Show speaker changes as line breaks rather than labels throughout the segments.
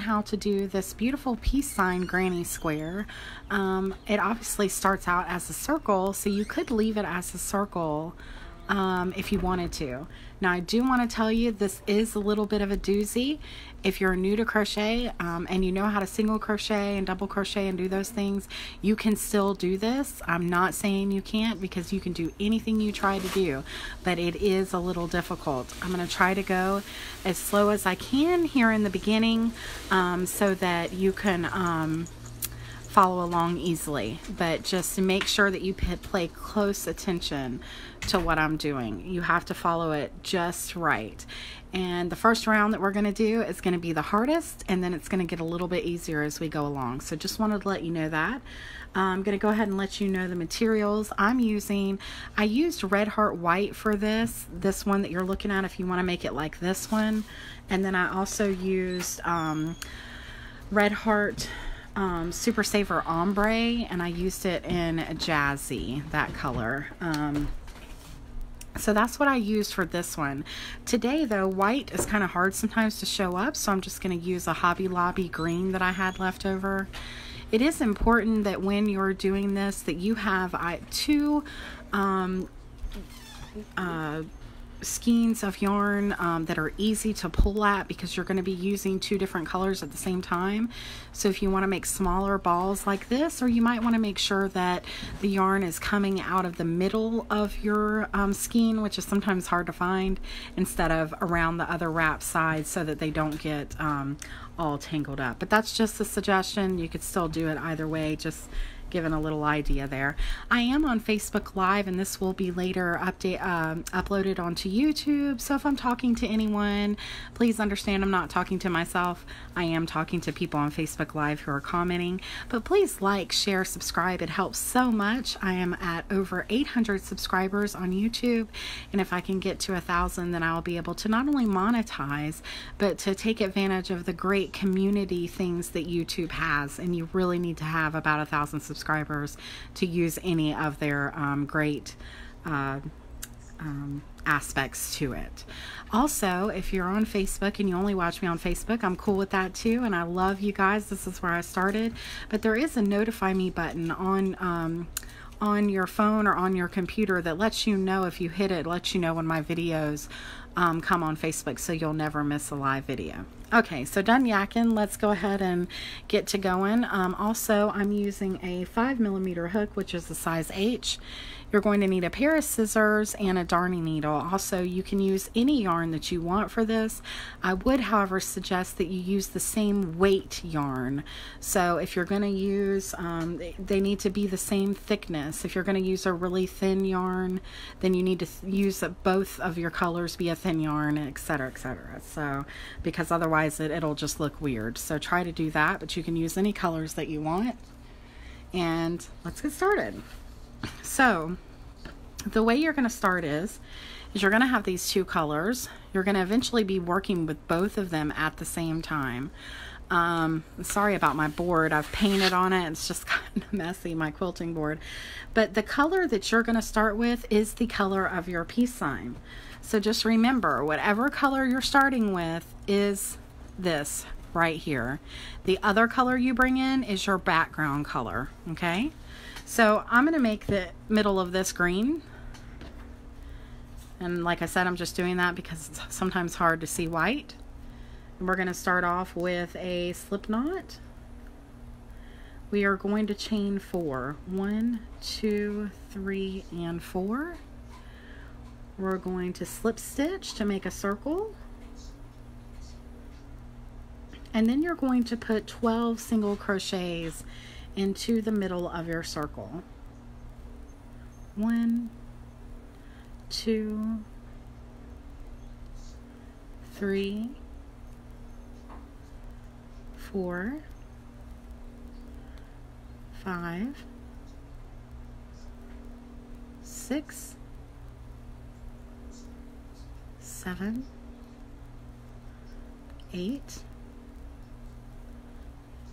how to do this beautiful peace sign granny square. It obviously starts out as a circle, so you could leave it as a circle if you wanted to. Now, I do want to tell you, this is a little bit of a doozy. If you're new to crochet and you know how to single crochet and double crochet and do those things, you can still do this. I'm not saying you can't, because you can do anything you try to do, but it is a little difficult. I'm going to try to go as slow as I can here in the beginning so that you can follow along easily, but just to make sure that you pay close attention to what I'm doing. You have to follow it just right. And the first round that we're going to do is going to be the hardest, and then it's going to get a little bit easier as we go along. So just wanted to let you know that. I'm going to go ahead and let you know the materials I'm using. I used Red Heart White for this one that you're looking at, if you want to make it like this one. And then I also used Red Heart Super Saver Ombre, and I used it in Jazzy, that color. So that's what I used for this one. Today though, white is kind of hard sometimes to show up, so I'm just going to use a Hobby Lobby green that I had left over. It is important that when you're doing this that you have two skeins of yarn that are easy to pull at, because you're going to be using two different colors at the same time. So if you want to make smaller balls like this, or you might want to make sure that the yarn is coming out of the middle of your skein, which is sometimes hard to find, instead of around the other wrap side, so that they don't get all tangled up. But that's just a suggestion. You could still do it either way, just given a little idea there. I am on Facebook Live, and this will be later uploaded onto YouTube. So if I'm talking to anyone, please understand I'm not talking to myself. I am talking to people on Facebook Live who are commenting. But please like, share, subscribe. It helps so much. I am at over 800 subscribers on YouTube, and if I can get to 1,000, then I'll be able to not only monetize, but to take advantage of the great community things that YouTube has. And you really need to have about 1,000 subscribers to use any of their great aspects to it. Also, if you're on Facebook and you only watch me on Facebook, I'm cool with that too, and I love you guys. This is where I started, but there is a notify me button on your phone or on your computer that lets you know, if you hit it, lets you know when my videos come on Facebook, so you'll never miss a live video. Okay, so done yakking. Let's go ahead and get to going. Also, I'm using a 5mm hook, which is the size H. You're going to need a pair of scissors and a darning needle. Also, you can use any yarn that you want for this. I would, however, suggest that you use the same weight yarn. So if you're going to use, they need to be the same thickness. If you're going to use a really thin yarn, then you need to use both of your colors be a thin yarn, etc., etc. So, because otherwise it'll just look weird. So try to do that, but you can use any colors that you want. And let's get started. So the way you're going to start is you're going to have these two colors. You're going to eventually be working with both of them at the same time. Sorry about my board. I've painted on it. It's just kind of messy, my quilting board. But the color that you're going to start with is the color of your peace sign. So just remember, whatever color you're starting with is this right here. The other color you bring in is your background color, okay? So I'm going to make the middle of this green. And like I said, I'm just doing that because it's sometimes hard to see white. And we're going to start off with a slip knot. We are going to chain 4. 1, 2, 3, and 4. We're going to slip stitch to make a circle. And then you're going to put 12 single crochets into the middle of your circle. 1, 2, 3, 4, 5, 6, 7, 8,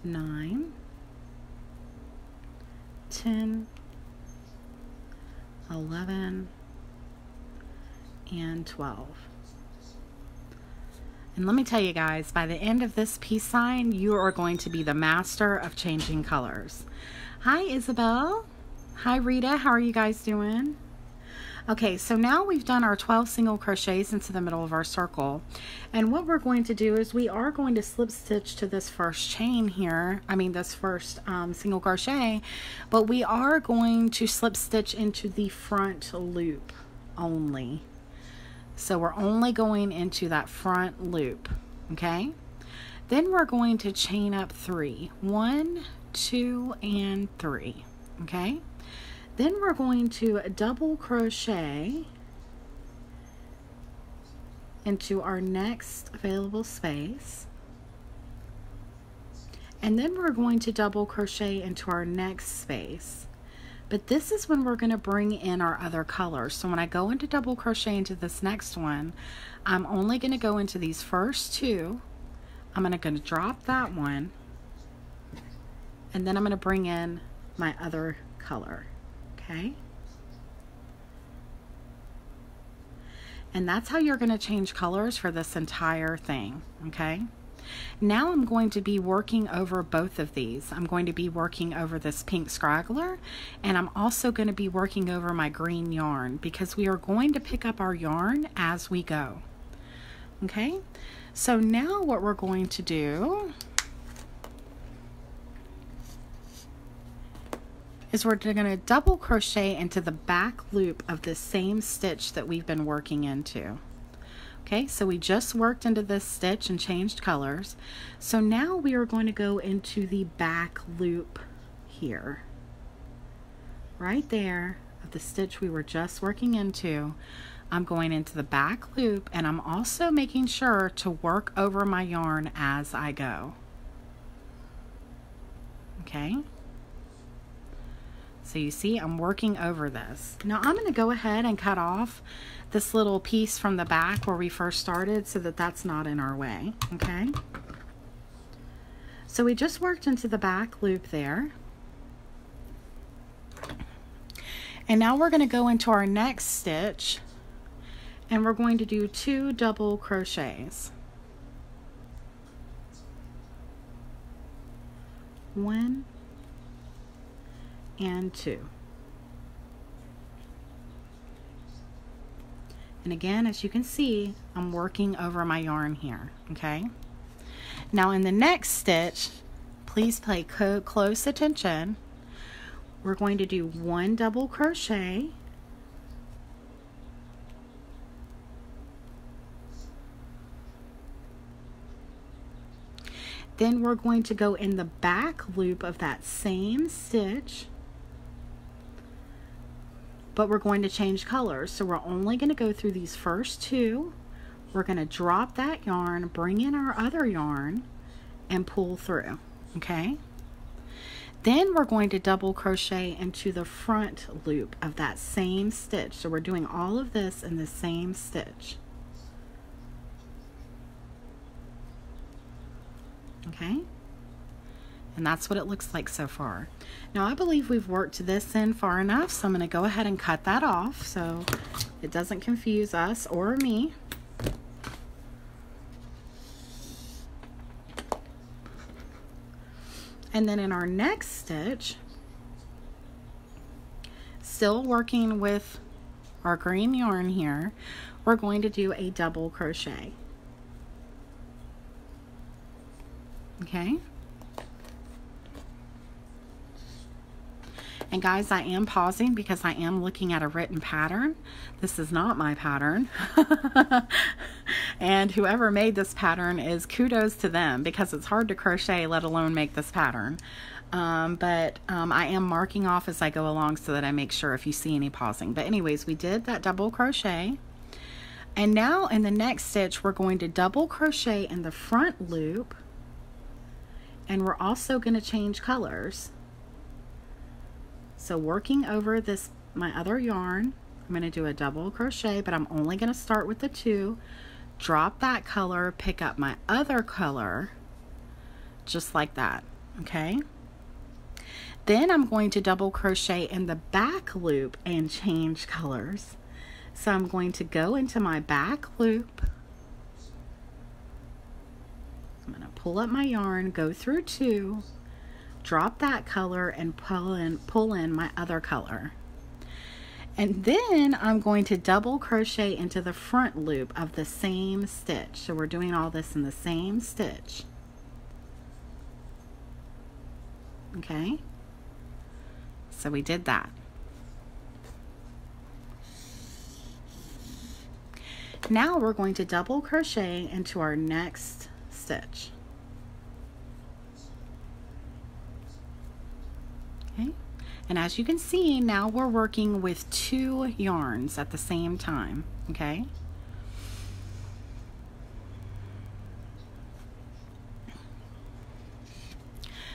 9, 10, 11, and 12. And let me tell you guys, by the end of this peace sign, you are going to be the master of changing colors. Hi, Isabel. Hi, Rita. How are you guys doing? Okay, so now we've done our 12 single crochets into the middle of our circle. And what we're going to do is we are going to slip stitch to this first chain here. This first single crochet, but we are going to slip stitch into the front loop only. So we're only going into that front loop, okay? Then we're going to chain up 3. 1, 2, and 3, okay? Then we're going to double crochet into our next available space. And then we're going to double crochet into our next space. But this is when we're going to bring in our other colors. So when I go into double crochet into this next one, I'm only going to go into these first 2. I'm going to drop that one. And then I'm going to bring in my other color. Okay? And that's how you're going to change colors for this entire thing. Okay? Now I'm going to be working over both of these. I'm going to be working over this pink straggler, and I'm also going to be working over my green yarn because we are going to pick up our yarn as we go. Okay, so now what we're going to do is we're going to double crochet into the back loop of the same stitch that we've been working into. Okay, so we just worked into this stitch and changed colors. So now we are going to go into the back loop here. Right there of the stitch we were just working into. I'm going into the back loop, and I'm also making sure to work over my yarn as I go. Okay. So you see, I'm working over this. Now I'm going to go ahead and cut off this little piece from the back where we first started so that that's not in our way, okay? So we just worked into the back loop there. And now we're going to go into our next stitch, and we're going to do 2 double crochets. 1 and 2. And again, as you can see, I'm working over my yarn here, okay? Now in the next stitch, please pay close attention. We're going to do 1 double crochet, then we're going to go in the back loop of that same stitch, but we're going to change colors. So we're only going to go through these first 2. We're going to drop that yarn, bring in our other yarn, and pull through, okay? Then we're going to double crochet into the front loop of that same stitch. So we're doing all of this in the same stitch. Okay? And that's what it looks like so far. Now I believe we've worked this in far enough, so I'm going to go ahead and cut that off so it doesn't confuse us or me. And then in our next stitch, still working with our green yarn here, we're going to do a double crochet. Okay? And guys, I am pausing because I am looking at a written pattern. This is not my pattern. And whoever made this pattern is kudos to them because it's hard to crochet, let alone make this pattern. But I am marking off as I go along so that I make sure if you see any pausing. But anyways, we did that double crochet. And now in the next stitch, we're going to double crochet in the front loop. And we're also going to change colors. So working over this, my other yarn, I'm going to do a double crochet, but I'm only going to start with the 2, drop that color, pick up my other color, just like that, okay? Then I'm going to double crochet in the back loop and change colors. So I'm going to go into my back loop, pull up my yarn, go through 2, drop that color, and pull in my other color. And then I'm going to double crochet into the front loop of the same stitch. So we're doing all this in the same stitch. Okay, so we did that. Now we're going to double crochet into our next stitch. Okay, and as you can see, now we're working with 2 yarns at the same time. Okay,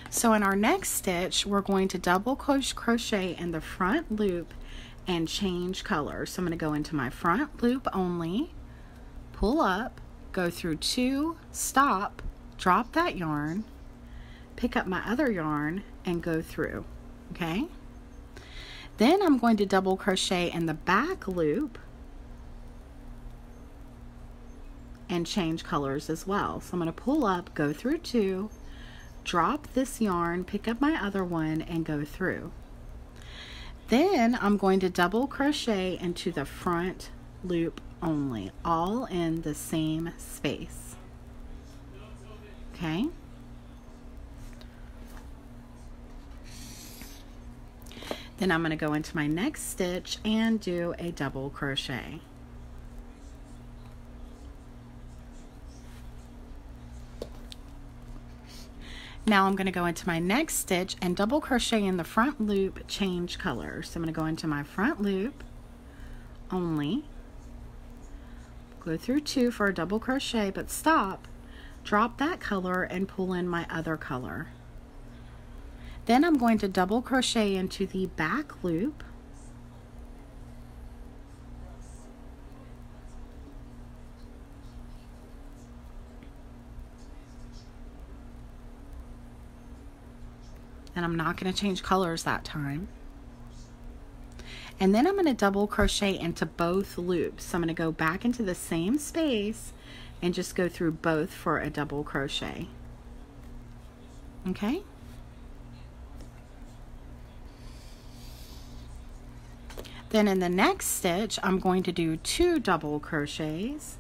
so in our next stitch, we're going to double crochet in the front loop and change colors. So I'm going to go into my front loop only, pull up, go through 2, stop, drop that yarn, pick up my other yarn, and go through. Okay, then I'm going to double crochet in the back loop and change colors as well. So I'm going to pull up, go through 2, drop this yarn, pick up my other one, and go through. Then I'm going to double crochet into the front loop only, all in the same space. Okay, then I'm going to go into my next stitch and do a double crochet. Now I'm going to go into my next stitch and double crochet in the front loop, change colors. So I'm going to go into my front loop only, go through 2 for a double crochet, but stop, drop that color, and pull in my other color. Then I'm going to double crochet into the back loop, and I'm not going to change colors that time. And then I'm going to double crochet into both loops. So I'm going to go back into the same space and just go through both for a double crochet. Okay? Then in the next stitch, I'm going to do 2 double crochets.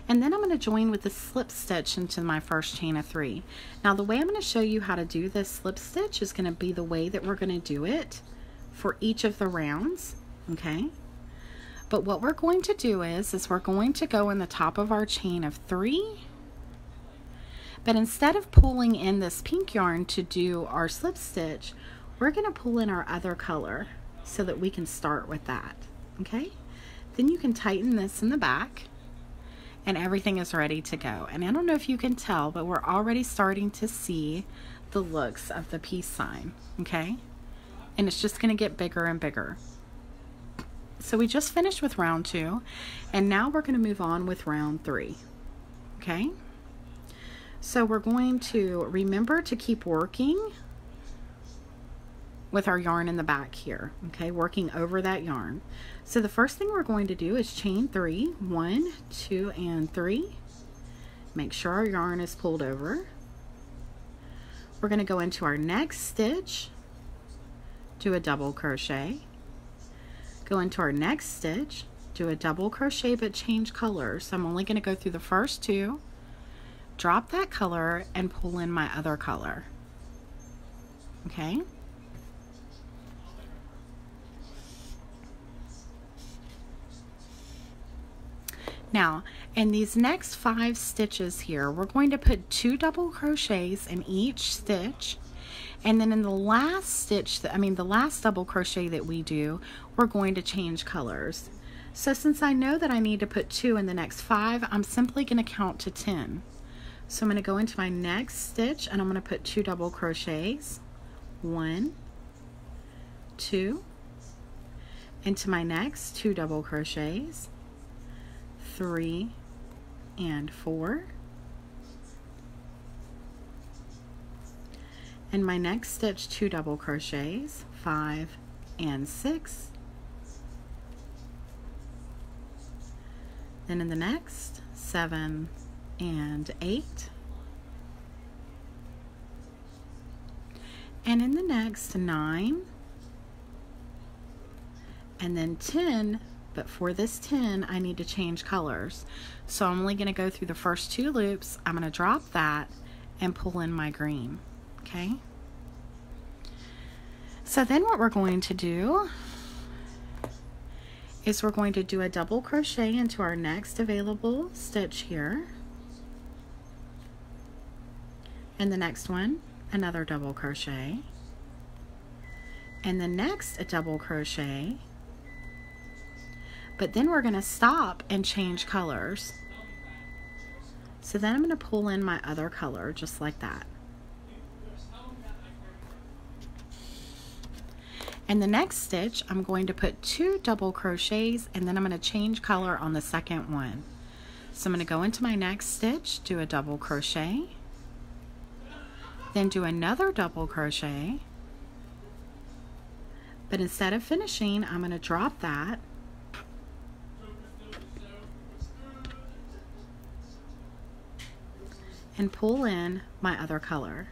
And then I'm going to join with a slip stitch into my first chain of 3. Now the way I'm going to show you how to do this slip stitch is going to be the way that we're going to do it for each of the rounds, okay? But what we're going to do is we're going to go in the top of our chain of 3, but instead of pulling in this pink yarn to do our slip stitch, we're going to pull in our other color so that we can start with that, okay? Then you can tighten this in the back, and everything is ready to go. And I don't know if you can tell, but we're already starting to see the looks of the peace sign, okay? And it's just going to get bigger and bigger. So we just finished with round 2, and now we're going to move on with round 3, okay? So we're going to remember to keep working with our yarn in the back here, okay, working over that yarn. So the first thing we're going to do is chain 3, 1, 2, and 3. Make sure our yarn is pulled over. We're going to go into our next stitch, do a double crochet, go into our next stitch, do a double crochet but change colors. So I'm only going to go through the first 2, drop that color, and pull in my other color, okay? Now, in these next 5 stitches here, we're going to put 2 double crochets in each stitch, and then in the last stitch, the last double crochet that we do, we're going to change colors. So since I know that I need to put 2 in the next 5, I'm simply going to count to 10. So I'm going to go into my next stitch, and I'm going to put 2 double crochets, 1, 2, into my next 2 double crochets, 3, and 4. In my next stitch, 2 double crochets, 5 and 6. Then in the next, 7 and 8. And in the next, 9. And then 10, but for this 10, I need to change colors. So I'm only going to go through the first 2 loops. I'm going to drop that and pull in my green. Okay? So then what we're going to do is we're going to do a double crochet into our next available stitch here. And the next one, another double crochet. And the next, a double crochet. But then we're going to stop and change colors. So then I'm going to pull in my other color just like that. And the next stitch, I'm going to put 2 double crochets and then I'm going to change color on the second one. So I'm going to go into my next stitch, do a double crochet, then do another double crochet. But instead of finishing, I'm going to drop that and pull in my other color.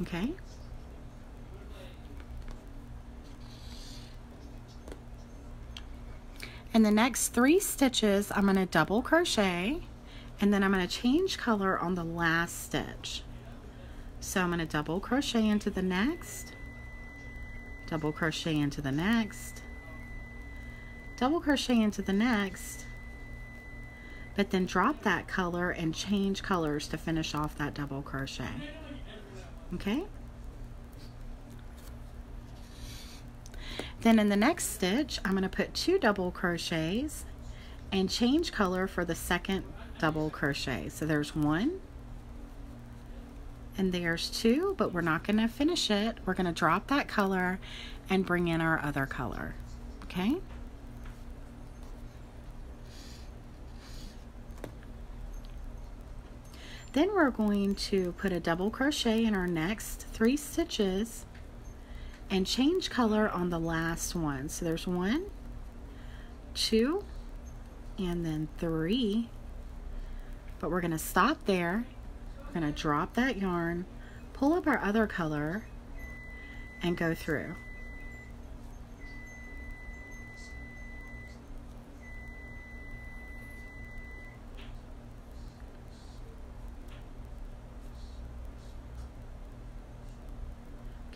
Okay? In the next 3 stitches, I'm going to double crochet and then I'm going to change color on the last stitch. So I'm going to double crochet into the next, double crochet into the next, double crochet into the next, but then drop that color and change colors to finish off that double crochet. Okay? Then in the next stitch, I'm going to put 2 double crochets and change color for the second double crochet. So there's 1 and there's 2, but we're not going to finish it. We're going to drop that color and bring in our other color. Okay? Then we're going to put a double crochet in our next 3 stitches and change color on the last one. So there's 1, 2, and then 3. But we're going to stop there. We're going to drop that yarn, pull up our other color, and go through.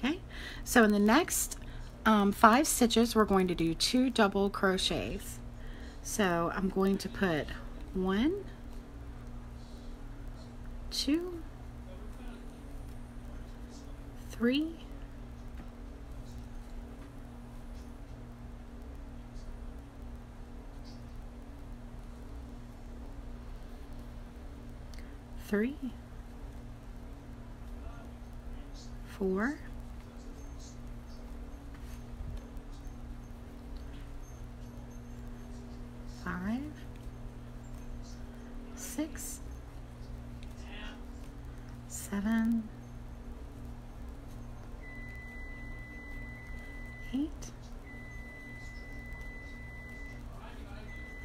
Okay, so in the next 5 stitches, we're going to do 2 double crochets. So I'm going to put 1, 2, 3, 3, 4, 5, 6, 7, 8,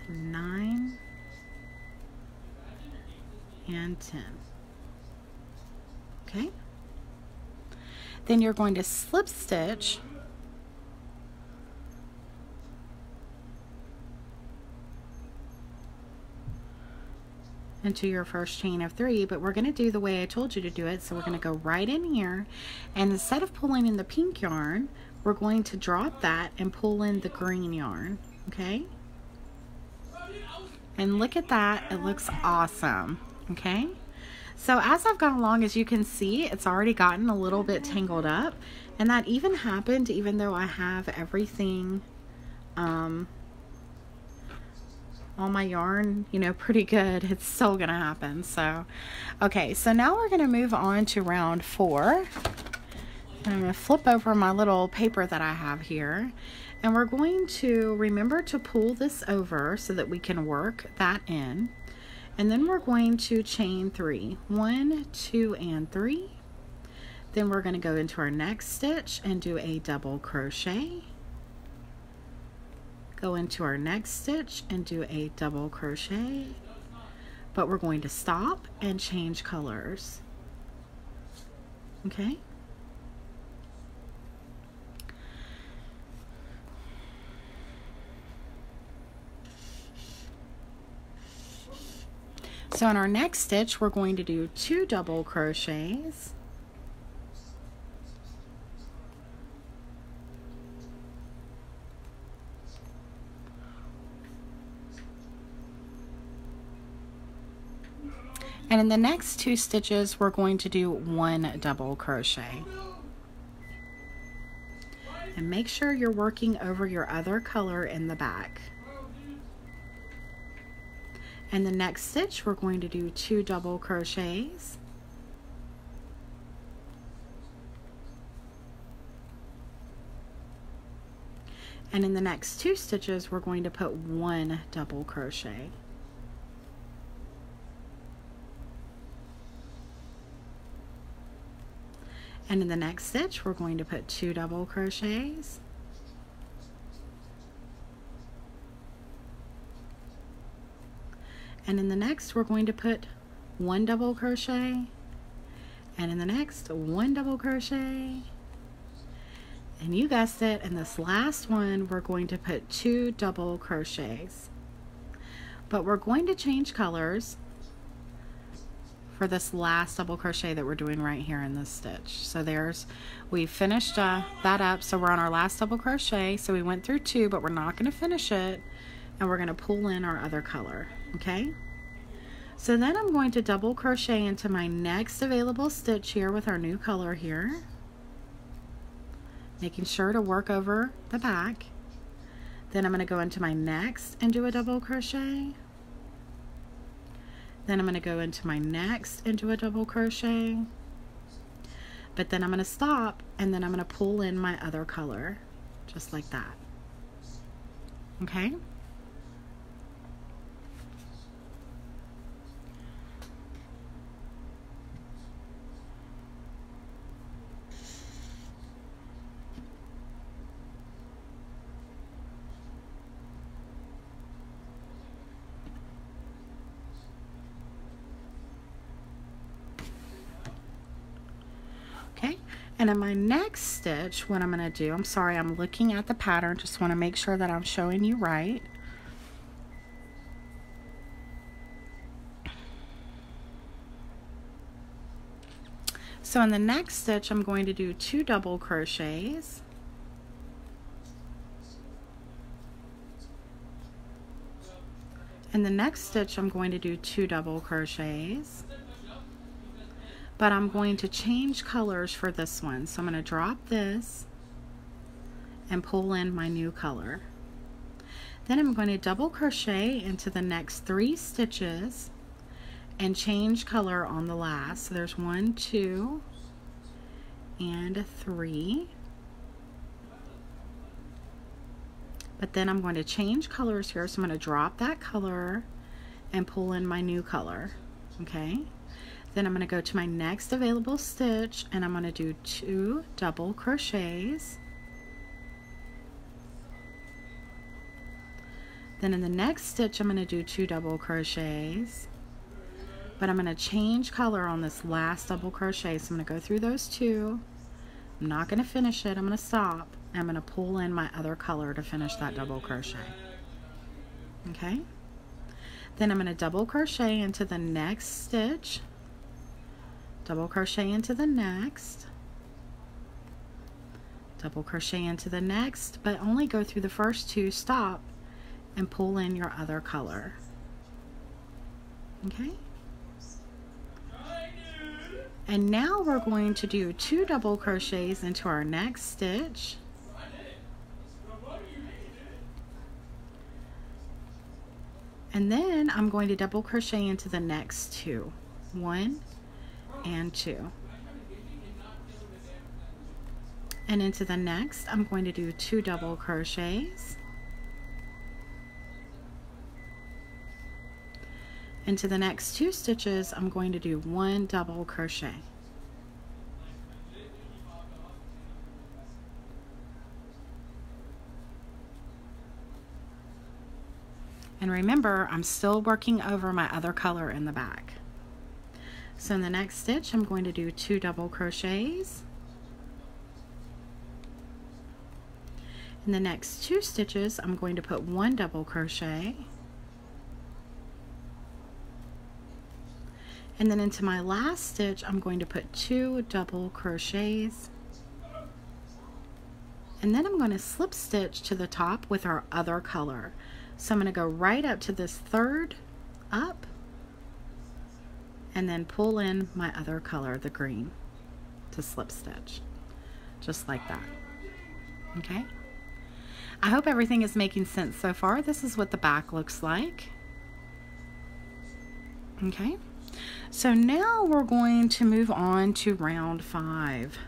9, and 10. Okay? Then you're going to slip stitch into your first chain of 3, but we're going to do the way I told you to do it. So we're going to go right in here, and instead of pulling in the pink yarn, we're going to drop that and pull in the green yarn. Okay? And look at that, it looks awesome. Okay? So as I've gone along, as you can see, it's already gotten a little bit tangled up, and that even happened even though I have everything all my yarn, you know, pretty good. It's still gonna happen. So okay, so now we're gonna move on to round 4, And I'm going to flip over my little paper that I have here, and we're going to remember to pull this over so that we can work that in. And then we're going to chain 3, 1, 2, and 3. Then we're going to go into our next stitch and do a double crochet. Go into our next stitch and do a double crochet. But we're going to stop and change colors. Okay? So in our next stitch, we're going to do 2 double crochets. And in the next 2 stitches, we're going to do 1 double crochet. And make sure you're working over your other color in the back. And the next stitch, we're going to do 2 double crochets. And in the next 2 stitches, we're going to put 1 double crochet. And in the next stitch, we're going to put 2 double crochets. And in the next, we're going to put 1 double crochet. And in the next, 1 double crochet. And you guessed it, in this last one, we're going to put 2 double crochets. But we're going to change colors for this last double crochet that we're doing right here in this stitch. So we finished that up, so we're on our last double crochet. So we went through 2, but we're not going to finish it, and we're going to pull in our other color. Okay, so then I'm going to double crochet into my next available stitch here with our new color here, making sure to work over the back. Then I'm going to go into my next and do a double crochet. Then I'm going to go into my next and do a double crochet. But then I'm going to stop, and then I'm going to pull in my other color, just like that. Okay? Okay, and in my next stitch, what I'm going to do, I'm sorry, I'm looking at the pattern, just want to make sure that I'm showing you right. So in the next stitch, I'm going to do 2 double crochets. In the next stitch, I'm going to do 2 double crochets. But I'm going to change colors for this one. So I'm going to drop this and pull in my new color. Then I'm going to double crochet into the next 3 stitches and change color on the last. So there's 1, 2, and 3. But then I'm going to change colors here. So I'm going to drop that color and pull in my new color. Okay? Then I'm going to go to my next available stitch, and I'm going to do 2 double crochets. Then in the next stitch, I'm going to do 2 double crochets. But I'm going to change color on this last double crochet. So I'm going to go through those 2. I'm not going to finish it. I'm going to stop. I'm going to pull in my other color to finish that double crochet. Okay? Then I'm going to double crochet into the next stitch. Double crochet into the next, double crochet into the next, but only go through the first 2, stop, and pull in your other color. Okay? And now we're going to do 2 double crochets into our next stitch. And then I'm going to double crochet into the next 2. 1 and 2. And into the next, I'm going to do 2 double crochets. Into the next 2 stitches, I'm going to do 1 double crochet. And remember, I'm still working over my other color in the back. So in the next stitch, I'm going to do 2 double crochets. In the next 2 stitches, I'm going to put 1 double crochet. And then into my last stitch, I'm going to put 2 double crochets. And then I'm going to slip stitch to the top with our other color. So I'm going to go right up to this 3rd up and then pull in my other color, the green, to slip stitch, just like that. Okay? I hope everything is making sense so far. This is what the back looks like. Okay? So now we're going to move on to round 5.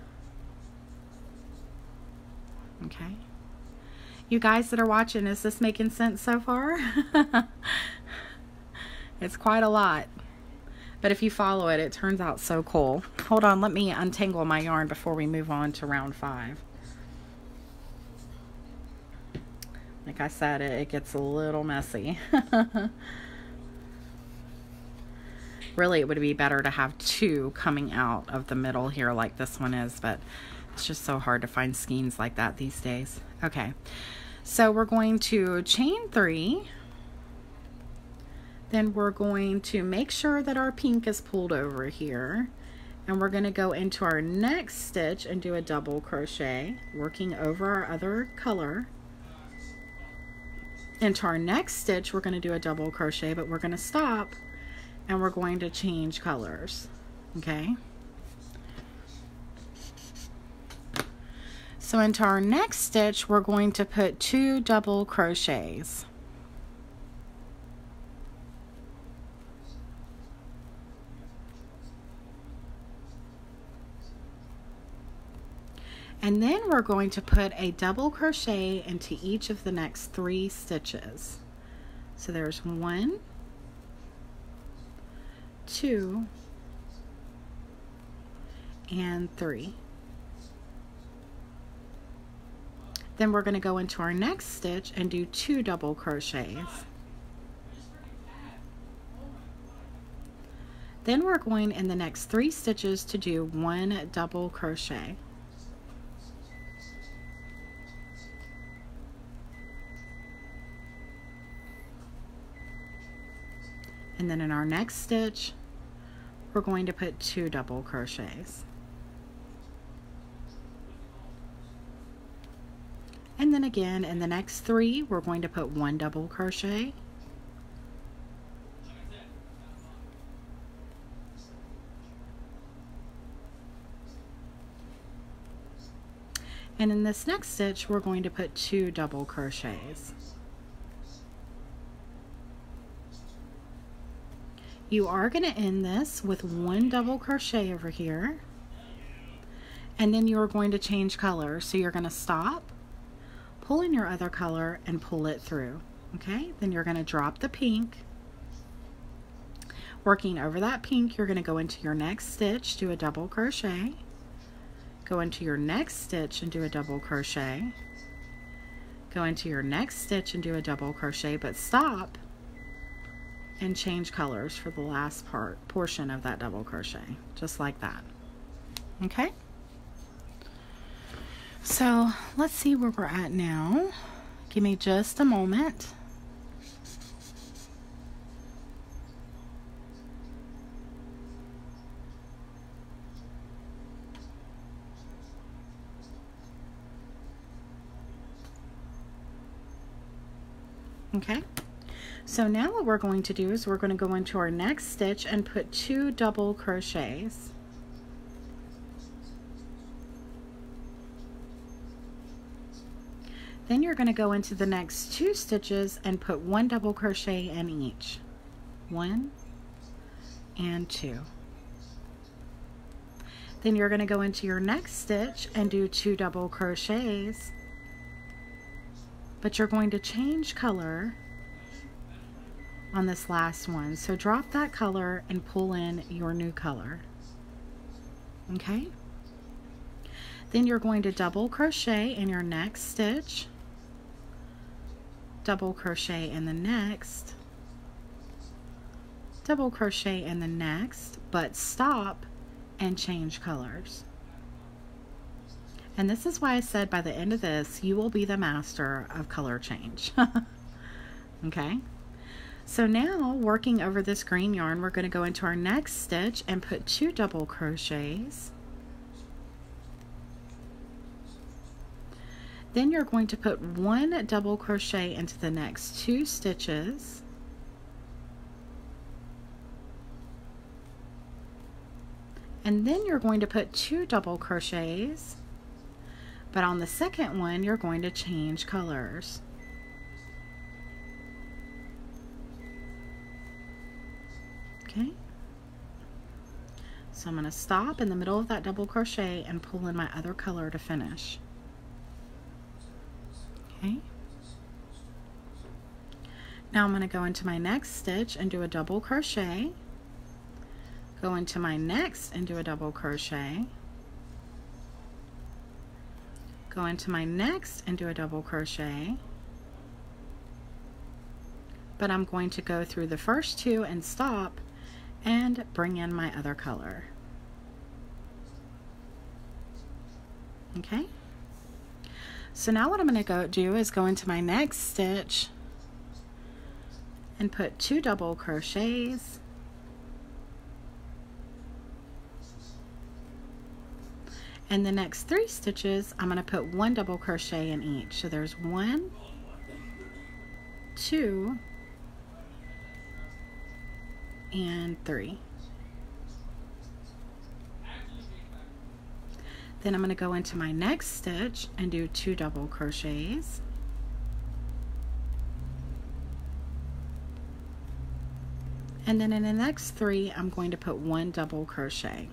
Okay? You guys that are watching, is this making sense so far? It's quite a lot. But if you follow it, it turns out so cool. Hold on, let me untangle my yarn before we move on to round 5. Like I said, it gets a little messy. Really, it would be better to have 2 coming out of the middle here like this one is, but it's just so hard to find skeins like that these days. Okay, so we're going to chain 3. Then we're going to make sure that our pink is pulled over here. And we're going to go into our next stitch and do a double crochet, working over our other color. Into our next stitch, we're going to do a double crochet, but we're going to stop and we're going to change colors. Okay? So into our next stitch, we're going to put 2 double crochets. And then we're going to put a double crochet into each of the next 3 stitches. So there's 1, 2, and 3. Then we're going to go into our next stitch and do 2 double crochets. Then we're going in the next 3 stitches to do 1 double crochet. And then in our next stitch, we're going to put 2 double crochets. And then again, in the next 3, we're going to put 1 double crochet. And in this next stitch, we're going to put 2 double crochets. You are going to end this with 1 double crochet over here, and then you're going to change color. So you're going to stop, pull in your other color, and pull it through. Okay, then you're going to drop the pink. Working over that pink, you're going to go into your next stitch, do a double crochet, go into your next stitch and do a double crochet, go into your next stitch and do a double crochet, but stop and change colors for the last portion of that double crochet, just like that. Okay, so let's see where we're at now. Give me just a moment. Okay, so now what we're going to do is we're going to go into our next stitch and put 2 double crochets. Then you're going to go into the next 2 stitches and put 1 double crochet in each. 1 and 2. Then you're going to go into your next stitch and do 2 double crochets, but you're going to change color on this last one. So drop that color and pull in your new color. Okay? Then you're going to double crochet in your next stitch, double crochet in the next, double crochet in the next, but stop and change colors. And this is why I said by the end of this, you will be the master of color change. Okay? So now, working over this green yarn, we're going to go into our next stitch and put 2 double crochets. Then you're going to put 1 double crochet into the next 2 stitches. And then you're going to put 2 double crochets, but on the second one, you're going to change colors. Okay, so I'm going to stop in the middle of that double crochet and pull in my other color to finish. Okay, now I'm going to go into my next stitch and do a double crochet, go into my next and do a double crochet, go into my next and do a double crochet, but I'm going to go through the first 2 and stop and bring in my other color. Okay, so now what I'm going to do is go into my next stitch and put 2 double crochets, and the next 3 stitches I'm going to put 1 double crochet in each. So there's 1, 2, and 3. Then I'm going to go into my next stitch and do 2 double crochets, and then in the next 3 I'm going to put 1 double crochet.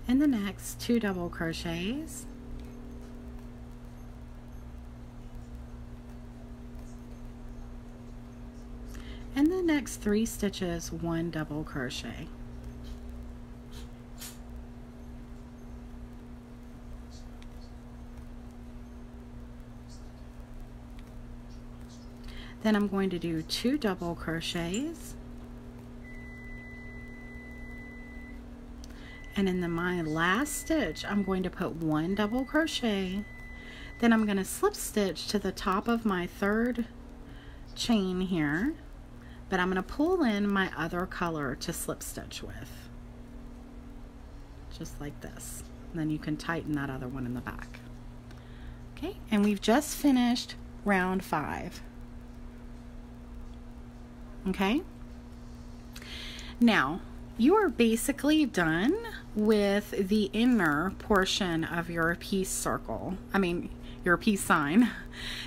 In the next 2 double crochets, and the next 3 stitches 1 double crochet. Then I'm going to do 2 double crochets, and in my last stitch I'm going to put 1 double crochet. Then I'm going to slip stitch to the top of my 3rd chain here, but I'm going to pull in my other color to slip stitch with, just like this. And then you can tighten that other one in the back. Okay, and we've just finished round 5. Okay, now you are basically done with the inner portion of your piece circle. Your peace sign.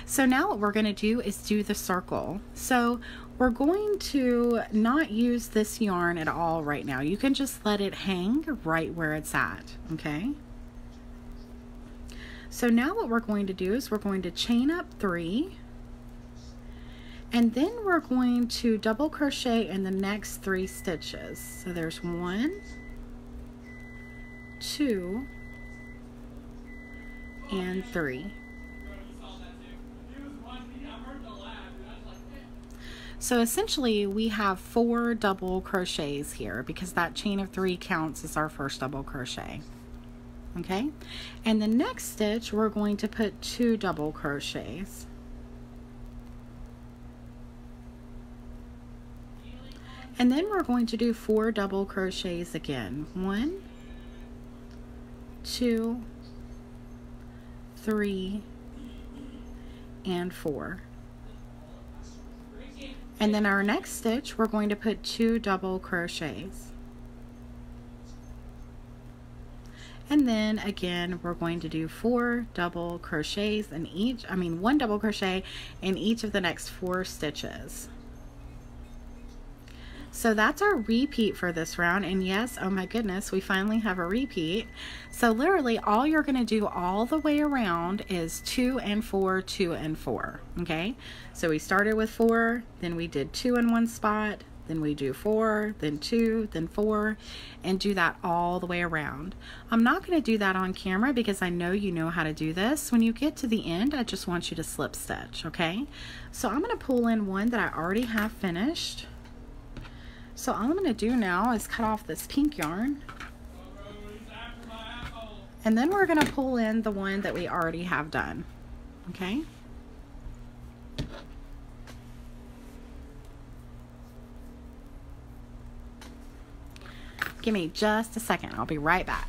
So now what we're going to do is do the circle. So we're going to not use this yarn at all right now. You can just let it hang right where it's at, okay? So now what we're going to do is we're going to chain up 3, and then we're going to double crochet in the next 3 stitches. So there's 1, 2, and 3. So essentially we have 4 double crochets here because that chain of 3 counts as our first double crochet. Okay, and the next stitch we're going to put 2 double crochets. And then we're going to do 4 double crochets again. 1, 2, 3, and 4. And then our next stitch, we're going to put 2 double crochets. And then again, we're going to do 4 double crochets in each, 1 double crochet in each of the next 4 stitches. So that's our repeat for this round. And yes, oh my goodness, we finally have a repeat. So literally all you're going to do all the way around is 2 and 4, 2 and 4. Okay, so we started with 4, then we did 2 in one spot, then we do 4, then 2, then 4, and do that all the way around. I'm not going to do that on camera because I know you know how to do this. When you get to the end, I just want you to slip stitch, okay? So I'm going to pull in one that I already have finished. So all I'm going to do now is cut off this pink yarn. And then we're going to pull in the one that we already have done, okay? Give me just a second. I'll be right back.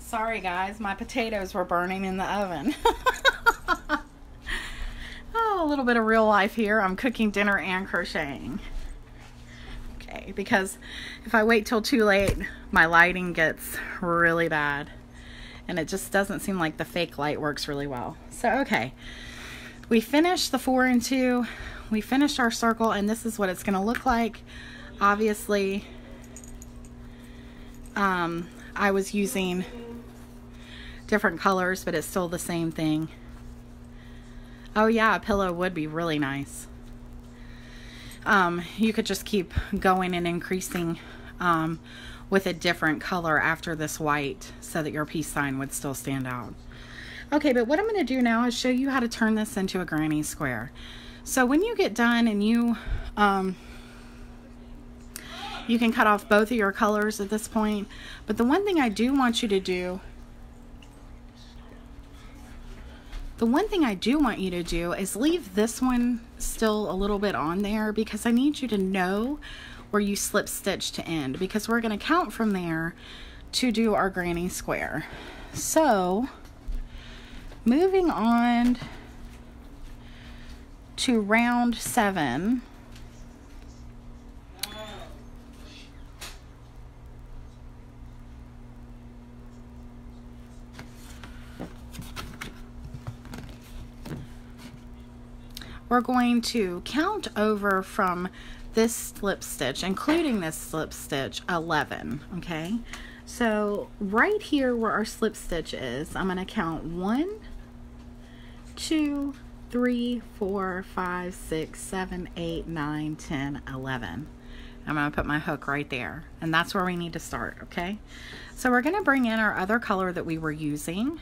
Sorry guys, my potatoes were burning in the oven. Oh, a little bit of real life here. I'm cooking dinner and crocheting. Okay, because if I wait till too late, my lighting gets really bad. And it just doesn't seem like the fake light works really well. So, okay. We finished the 4 and 2. We finished our circle, and this is what it's going to look like. Obviously, I was using different colors, but it's still the same thing. Oh yeah, a pillow would be really nice. You could just keep going and increasing with a different color after this white so that your peace sign would still stand out. Okay, but what I'm going to do now is show you how to turn this into a granny square. So when you get done and you can cut off both of your colors at this point, but the one thing I do want you to do is leave this one still a little bit on there, because I need you to know where you slip stitch to end, because we're going to count from there to do our granny square. So moving on to round 7. We're going to count over from this slip stitch, including this slip stitch, 11, okay? So right here where our slip stitch is, I'm going to count 1, 2, 3, 4, 5, 6, 7, 8, 9, 10, 11. I'm going to put my hook right there, and that's where we need to start, okay? So we're going to bring in our other color that we were using.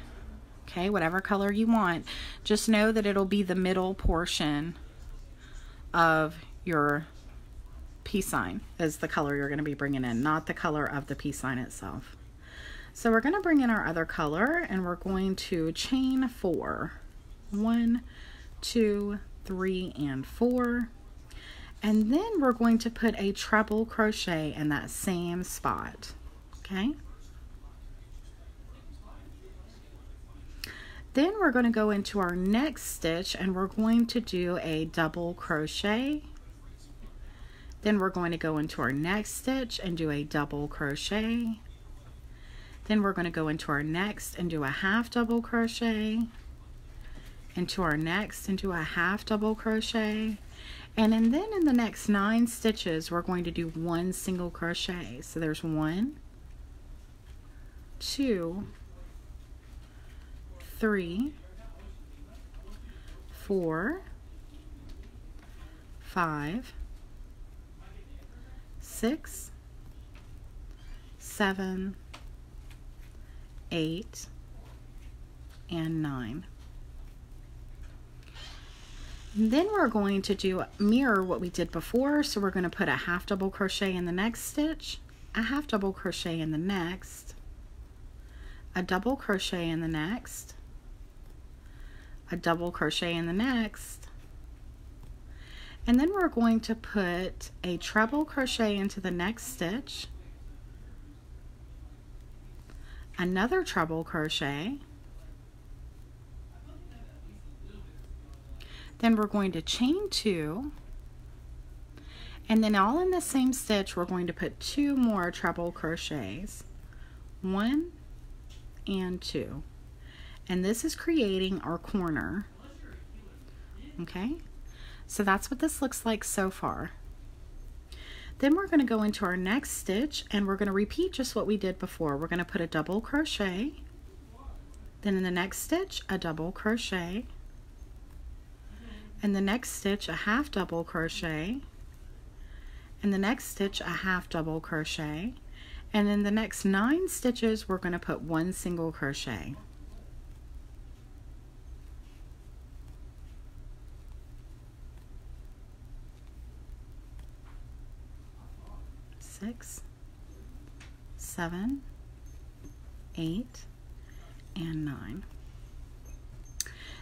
Okay, whatever color you want. Just know that it'll be the middle portion of your peace sign is the color you're going to be bringing in, not the color of the peace sign itself. So we're going to bring in our other color, and we're going to chain 4. 1, 2, 3, and 4. And then we're going to put a treble crochet in that same spot. Okay? Then we're going to go into our next stitch, and we're going to do a double crochet. Then we're going to go into our next stitch and do a double crochet. Then we're going to go into our next and do a half double crochet. Into our next and do a half double crochet. And then in the next 9 stitches, we're going to do 1 single crochet. So there's 1, 2, 3, 4, 5, 6, 7, 8, and 9. And then we're going to mirror what we did before. So we're going to put a half double crochet in the next stitch, a half double crochet in the next, a double crochet in the next, a double crochet in the next, and then we're going to put a treble crochet into the next stitch, another treble crochet, then we're going to chain 2, and then all in the same stitch we're going to put 2 more treble crochets, 1 and 2, and this is creating our corner. Okay, so that's what this looks like so far. Then we're going to go into our next stitch and we're going to repeat just what we did before. We're going to put a double crochet, then in the next stitch a double crochet, in the next stitch a half double crochet, in the next stitch a half double crochet, and in the next 9 stitches we're going to put 1 single crochet. Six, 7, 8, and 9.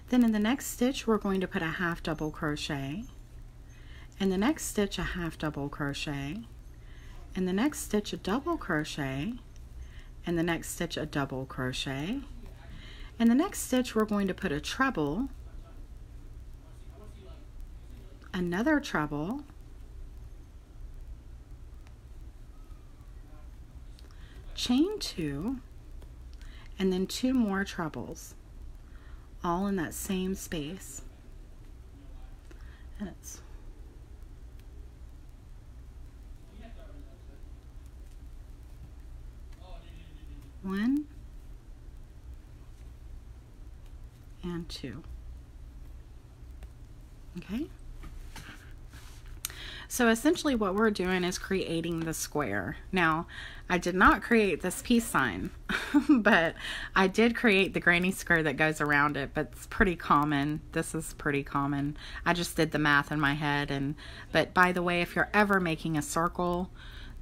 Then in the next stitch we're going to put a half double crochet, in the next stitch a half double crochet, in the next stitch a double crochet, in the next stitch a double crochet, in the next stitch we're going to put a treble, another treble, chain 2, and then 2 more trebles, all in that same space. And it's one and 2. Okay? So essentially what we're doing is creating the square. Now, I did not create this peace sign, but I did create the granny square that goes around it, but it's pretty common. This is pretty common. I just did the math in my head. But by the way, if you're ever making a circle,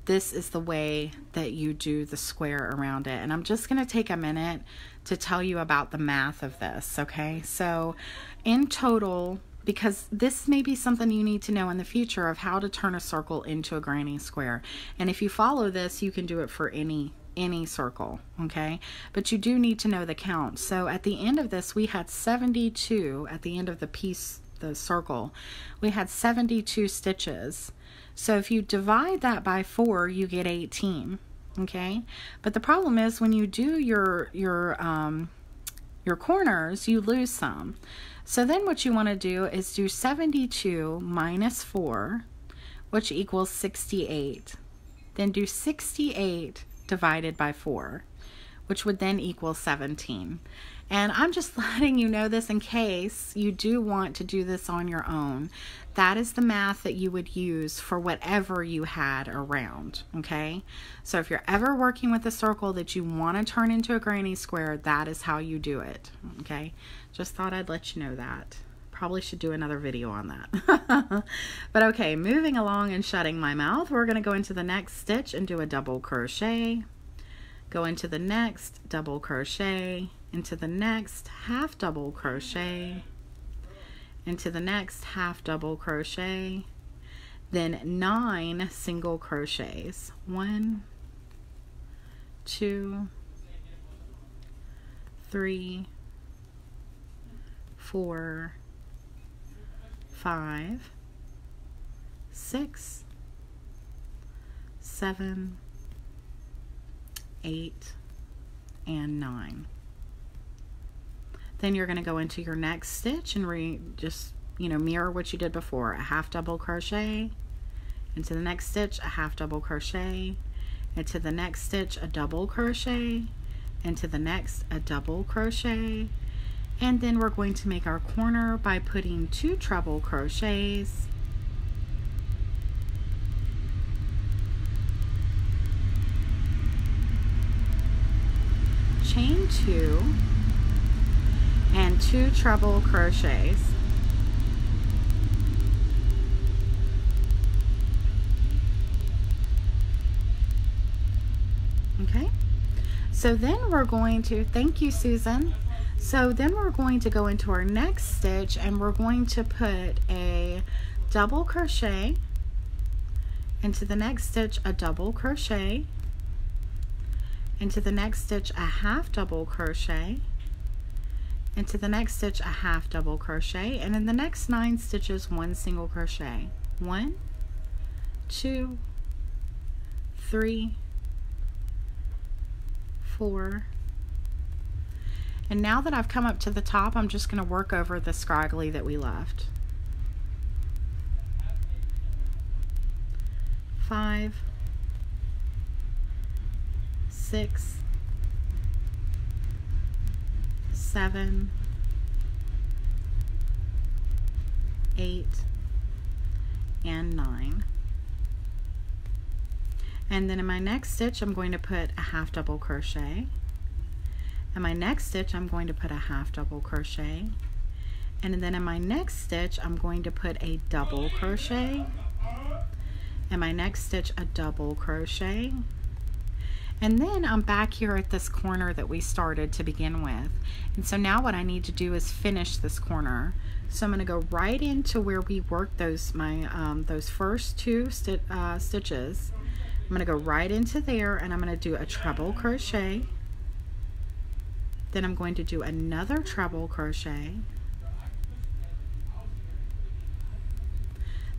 this is the way that you do the square around it. And I'm just going to take a minute to tell you about the math of this, okay? So in total, because this may be something you need to know in the future of how to turn a circle into a granny square. And if you follow this, you can do it for any circle, okay? But you do need to know the count. So at the end of this, we had 72 at the end of the circle. We had 72 stitches. So if you divide that by 4, you get 18, okay? But the problem is when you do your corners, you lose some. So then what you want to do is do 72 minus 4, which equals 68. Then do 68 divided by 4, which would then equal 17. And I'm just letting you know this in case you do want to do this on your own. That is the math that you would use for whatever you had around, okay? So if you're ever working with a circle that you want to turn into a granny square, that is how you do it, okay? Just thought I'd let you know that. Probably should do another video on that. But okay, moving along and shutting my mouth, we're going to go into the next stitch and do a double crochet. Go into the next double crochet, into the next half double crochet, into the next half double crochet, then 9 single crochets. 1, 2, 3, 4, 5, 6, 7, 8, and 9. Then you're going to go into your next stitch and just mirror what you did before. A half double crochet, into the next stitch a half double crochet, into the next stitch a double crochet, into the next a double crochet, and then we're going to make our corner by putting 2 treble crochets, chain 2, and 2 treble crochets. Okay, so then we're going to, thank you Susan, so then we're going to go into our next stitch and we're going to put a double crochet, into the next stitch a double crochet, into the next stitch a half double crochet, into the next stitch a half double crochet, and in the next 9 stitches 1 single crochet. 1, 2, 3, 4, and now that I've come up to the top, I'm just going to work over the scraggly that we left. 5, 6, 7, 8, and 9. And then in my next stitch I'm going to put a half double crochet. In my next stitch I'm going to put a half double crochet. And then in my next stitch I'm going to put a double crochet. In my next stitch a double crochet. And then I'm back here at this corner that we started to begin with. And so now what I need to do is finish this corner. So I'm going to go right into where we worked those first 2 stitches. I'm going to go right into there and I'm going to do a treble crochet. Then I'm going to do another treble crochet.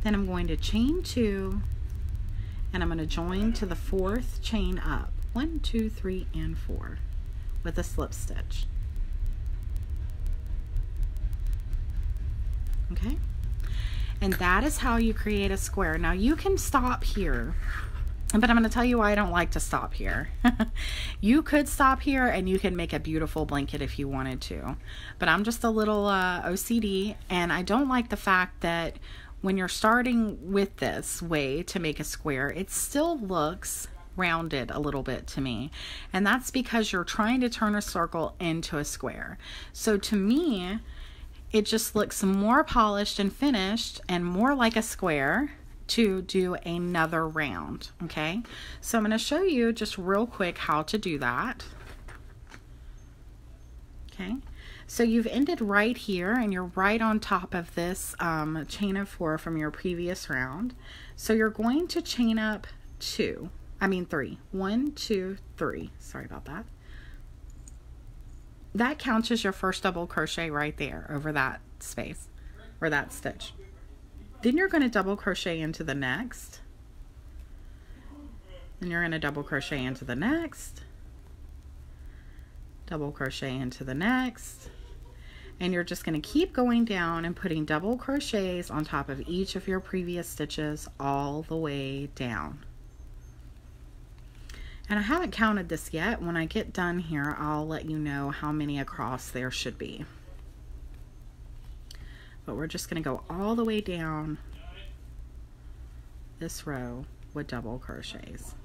Then I'm going to chain 2 and I'm going to join to the 4th chain up. 1, 2, 3, and 4 with a slip stitch. Okay, and that is how you create a square. Now you can stop here, but I'm going to tell you why I don't like to stop here. You could stop here and you can make a beautiful blanket if you wanted to, but I'm just a little OCD, and I don't like the fact that when you're starting with this way to make a square, it still looks rounded a little bit to me, and that's because you're trying to turn a circle into a square. So to me it just looks more polished and finished and more like a square to do another round. Okay, so I'm going to show you just real quick how to do that. Okay, so you've ended right here and you're right on top of this chain of 4 from your previous round. So you're going to chain up 3. 1, 2, 3. Sorry about that. That counts as your first double crochet right there over that space or that stitch. Then you're going to double crochet into the next. Then you're going to double crochet into the next. Double crochet into the next. And you're just going to keep going down and putting double crochets on top of each of your previous stitches all the way down. And I haven't counted this yet. When I get done here, I'll let you know how many across there should be. But we're just going to go all the way down this row with double crochets.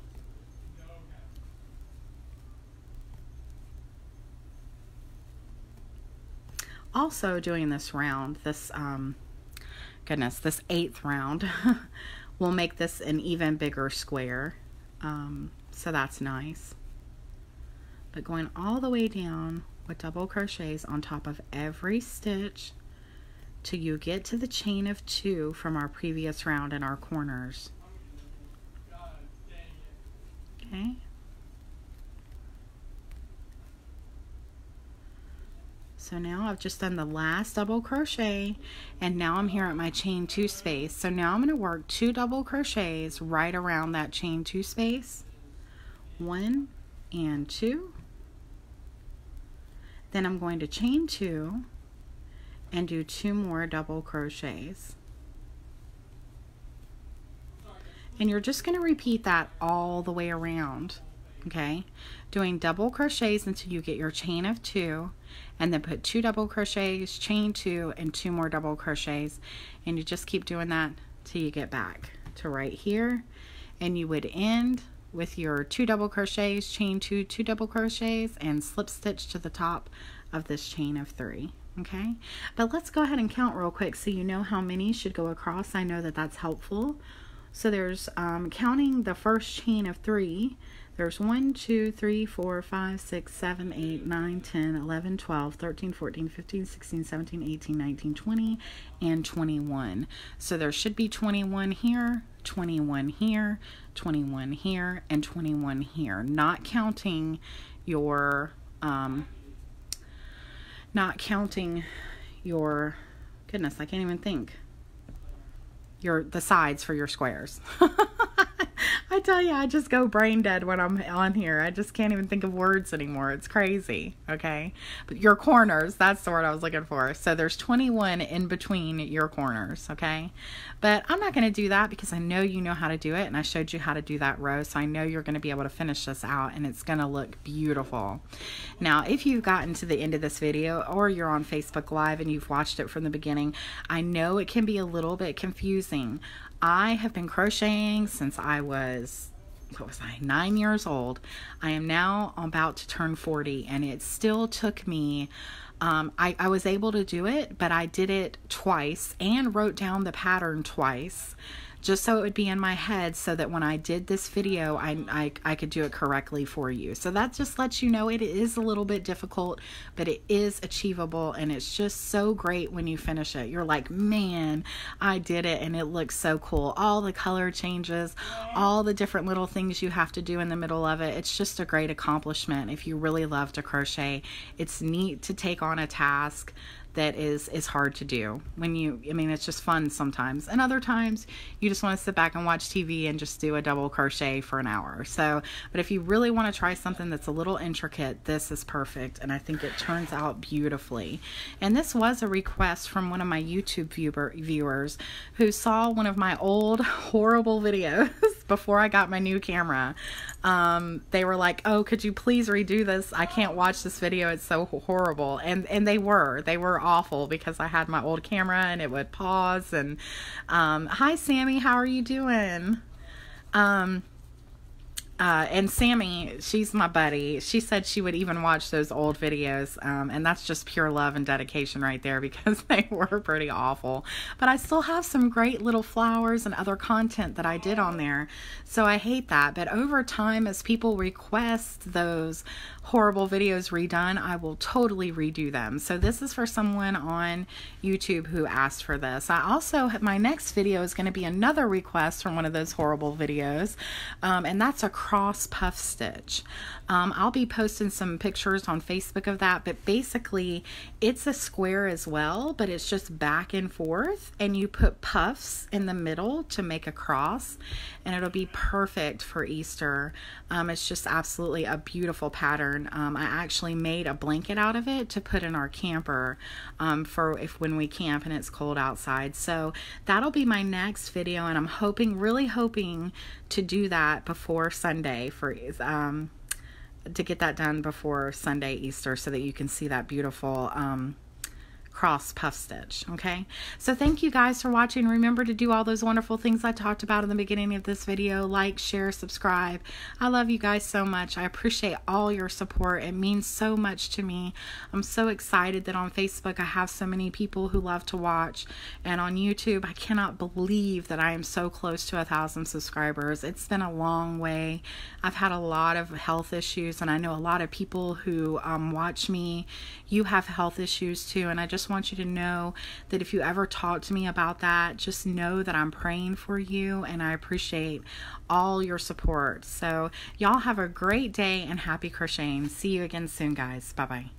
Also doing this round, this 8th round, will make this an even bigger square. So that's nice. But going all the way down with double crochets on top of every stitch till you get to the chain of 2 from our previous round in our corners. Okay. So now I've just done the last double crochet, and now I'm here at my chain 2 space. So now I'm going to work 2 double crochets right around that chain 2 space. 1 and 2. Then I'm going to chain 2 and do 2 more double crochets. And you're just going to repeat that all the way around. Okay, doing double crochets until you get your chain of 2, and then put 2 double crochets, chain 2, and 2 more double crochets, and you just keep doing that till you get back to right here, and you would end with your 2 double crochets, chain 2, 2 double crochets, and slip stitch to the top of this chain of 3. Okay, but let's go ahead and count real quick so you know how many should go across. I know that that's helpful. So there's counting the first chain of 3, There's 1, 2, 3, 4, 5, 6, 7, 8, 9, 10, 11, 12, 13, 14, 15, 16, 17, 18, 19, 20, and 21. So there should be 21 here, 21 here, 21 here, and 21 here. Not counting your, goodness, I can't even think. The sides for your squares. I tell you, I just go brain dead when I'm on here. I just can't even think of words anymore. It's crazy, okay? But your corners, that's the word I was looking for. So there's 21 in between your corners, okay? But I'm not going to do that because I know you know how to do it, and I showed you how to do that row, so I know you're going to be able to finish this out, and it's going to look beautiful. Now, if you've gotten to the end of this video, or you're on Facebook Live and you've watched it from the beginning, I know it can be a little bit confusing. I have been crocheting since I was, 9 years old. I am now about to turn 40, and it still took me, I was able to do it, but I did it twice and wrote down the pattern twice, just so it would be in my head, so that when I did this video, I could do it correctly for you. So that just lets you know it is a little bit difficult, but it is achievable, and it's just so great when you finish it. You're like, man, I did it, and it looks so cool. All the color changes, all the different little things you have to do in the middle of it. It's just a great accomplishment if you really love to crochet. It's neat to take on a task that is hard to do it's just fun sometimes, and other times you just want to sit back and watch TV and just do a double crochet for an hour. So, but if you really want to try something that's a little intricate, this is perfect, and I think it turns out beautifully. And this was a request from one of my YouTube viewers who saw one of my old horrible videos before I got my new camera. They were like, oh, could you please redo this? I can't watch this video, it's so horrible. And they were awful because I had my old camera and it would pause. And hi Sammy, how are you doing? And Sammy, she's my buddy. She said she would even watch those old videos, and that's just pure love and dedication right there, because they were pretty awful. But I still have some great little flowers and other content that I did on there, so I hate that. But over time, as people request those horrible videos redone, I will totally redo them. So this is for someone on YouTube who asked for this. I also have, my next video is going to be another request from one of those horrible videos, and that's a cross puff stitch. I'll be posting some pictures on Facebook of that, but basically it's a square as well, but it's just back and forth, and you put puffs in the middle to make a cross, and it'll be perfect for Easter. It's just absolutely a beautiful pattern. I actually made a blanket out of it to put in our camper for when we camp and it's cold outside. So that'll be my next video, and I'm really hoping to do that before Sunday to get that done before Sunday Easter, so that you can see that beautiful cross puff stitch. Okay, so thank you guys for watching. Remember to do all those wonderful things I talked about in the beginning of this video. Like, share, subscribe. I love you guys so much. I appreciate all your support. It means so much to me. I'm so excited that on Facebook I have so many people who love to watch, and on YouTube I cannot believe that I am so close to 1,000 subscribers. It's been a long way. I've had a lot of health issues, and I know a lot of people who watch me, you have health issues too, and I just want you to know that if you ever talk to me about that, just know that I'm praying for you, and I appreciate all your support. So y'all have a great day and happy crocheting. See you again soon, guys. Bye bye.